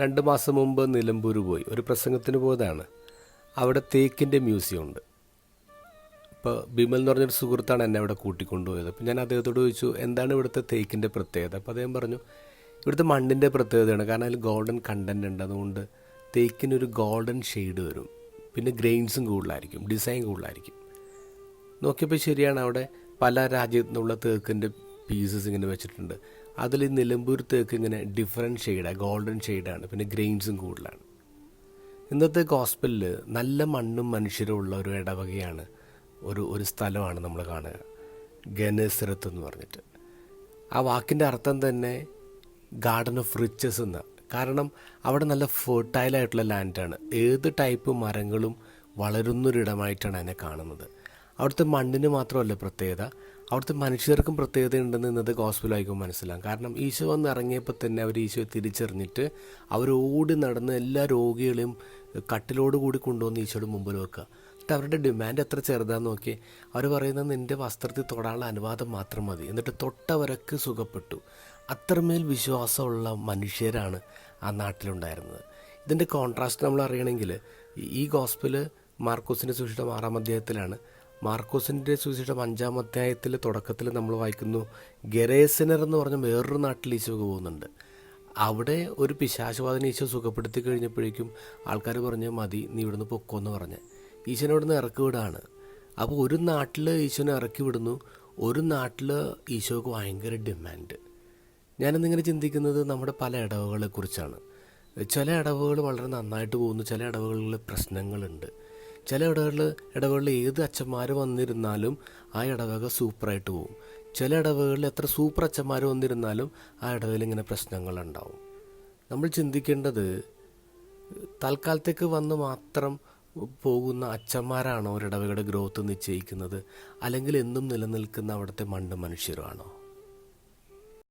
2 മാസം മുമ്പ് നിലമ്പൂർ പോയി ഒരു പ്രസംഗത്തിന് പോയതാണ്. അവിടെ തേക്കിൻ്റെ മ്യൂസിയം ഉണ്ട്. ഇപ്പോൾ ബിമൽ എന്ന് പറഞ്ഞൊരു സുഹൃത്താണ് എന്നെ അവിടെ കൂട്ടിക്കൊണ്ടുപോയത്. അപ്പോൾ ഞാൻ അദ്ദേഹത്തോട് ചോദിച്ചു എന്താണ് ഇവിടുത്തെ തേക്കിൻ്റെ പ്രത്യേകത. അപ്പോൾ അദ്ദേഹം പറഞ്ഞു ഇവിടുത്തെ മണ്ണിൻ്റെ പ്രത്യേകതയാണ്, കാരണം അതിൽ ഗോൾഡൻ കണ്ടൻറ് ഉണ്ട്, അതുകൊണ്ട് തേക്കിനൊരു ഗോൾഡൻ ഷെയ്ഡ് വരും. പിന്നെ ഗ്രെയിൻസും കൂടുതലായിരിക്കും, ഡിസൈൻ കൂടുതലായിരിക്കും. നോക്കിയപ്പോൾ ശരിയാണ്, അവിടെ പല രാജ്യത്തു നിന്നുള്ള തേക്കിൻ്റെ പീസസ് ഇങ്ങനെ വെച്ചിട്ടുണ്ട്. അതിൽ നിലമ്പൂർ തേക്ക് ഇങ്ങനെ ഡിഫറെൻറ്റ് ഷെയ്ഡാണ്, ഗോൾഡൻ ഷെയ്ഡാണ്, പിന്നെ ഗ്രെയിൻസും കൂടുതലാണ്. ഇന്നത്തെ ഗോസ്പലിൽ നല്ല മണ്ണും മനുഷ്യരും ഉള്ള ഒരു ഇടവകയാണ്, ഒരു സ്ഥലമാണ് നമ്മൾ കാണുക, ഗനേസറത്ത് എന്ന് പറഞ്ഞിട്ട്. ആ വാക്കിൻ്റെ അർത്ഥം തന്നെ ഗാർഡൻ ഓഫ് റിച്ചസ് എന്നാണ്. കാരണം അവിടെ നല്ല ഫെർട്ടൈലായിട്ടുള്ള ലാൻഡാണ്, ഏത് ടൈപ്പ് മരങ്ങളും വളരുന്നൊരിടമായിട്ടാണ് അതിനെ കാണുന്നത്. അവിടുത്തെ മണ്ണിന് മാത്രമല്ല പ്രത്യേകത, അവിടുത്തെ മനുഷ്യർക്കും പ്രത്യേകതയുണ്ടെന്ന് ഇന്നത്തെ ഗോസ്പൽ വായിക്കുമ്പോൾ മനസ്സിലാകും. കാരണം ഈശോ വന്ന് ഇറങ്ങിയപ്പോൾ തന്നെ അവർ ഈശോയെ തിരിച്ചറിഞ്ഞിട്ട് അവർ ഓടി നടന്ന് എല്ലാ രോഗികളെയും കട്ടിലോട് കൂടി കൊണ്ടുവന്ന് ഈശോയുടെ മുമ്പിൽ വെക്കുക. എന്നിട്ട് അവരുടെ ഡിമാൻഡ് എത്ര ചെറുതാന്ന് നോക്കി. അവർ പറയുന്നത് നിൻ്റെ വസ്ത്രത്തിൽ തൊടാനുള്ള അനുവാദം മാത്രം മതി, എന്നിട്ട് തൊട്ടവരൊക്കെ സുഖപ്പെട്ടു. അത്രമേൽ വിശ്വാസമുള്ള മനുഷ്യരാണ് ആ നാട്ടിലുണ്ടായിരുന്നത്. ഇതിൻ്റെ കോൺട്രാസ്റ്റ് നമ്മൾ അറിയണമെങ്കിൽ ഈ ഗോസ്പൽ മാർക്കോസിൻ്റെ സുവിശേഷം 6-ാം അധ്യായത്തിലാണ്. മാർക്കോസിൻ്റെ സുവിശേഷം 5-ാം അധ്യായത്തിൽ തുടക്കത്തിൽ നമ്മൾ വായിക്കുന്നു, ഗെരേസനർ എന്ന് പറഞ്ഞ വേറൊരു നാട്ടിൽ ഈശോ പോകുന്നുണ്ട്. അവിടെ ഒരു പിശാചുബാധനെ ഈശോ സുഖപ്പെടുത്തി കഴിഞ്ഞപ്പോഴേക്കും ആൾക്കാർ പറഞ്ഞ് മതി, നീ ഇവിടുന്ന് പൊക്കോന്ന് പറഞ്ഞ് ഈശോനെ ഇവിടുന്ന് ഇറക്കി വിടാണ്. അപ്പോൾ ഒരു നാട്ടിൽ ഈശോനെ ഇറക്കി വിടുന്നു, ഒരു നാട്ടിൽ ഈശോക്ക് ഭയങ്കര ഡിമാൻഡ്. ഞാനിന്നിങ്ങനെ ചിന്തിക്കുന്നത് നമ്മുടെ പല ഇടവകളെക്കുറിച്ചാണ്. ചില ഇടവകൾ വളരെ നന്നായിട്ട് പോകുന്നു, ചില ഇടവകളിൽ പ്രശ്നങ്ങളുണ്ട്. ചില ഇടവകളിൽ ഏത് അച്ഛന്മാർ വന്നിരുന്നാലും ആ ഇടവക സൂപ്പറായിട്ട് പോകും. ചില ഇടവകളിൽ എത്ര സൂപ്പർ അച്ഛന്മാർ വന്നിരുന്നാലും ആ ഇടവയിൽ ഇങ്ങനെ പ്രശ്നങ്ങളുണ്ടാവും. നമ്മൾ ചിന്തിക്കേണ്ടത് തൽക്കാലത്തേക്ക് വന്ന് മാത്രം പോകുന്ന അച്ഛന്മാരാണോ ഒരിടവകയുടെ ഗ്രോത്ത് നിശ്ചയിക്കുന്നത്, അല്ലെങ്കിൽ എന്നും നിലനിൽക്കുന്ന അവിടുത്തെ മണ്ണ് മനുഷ്യരാണോ?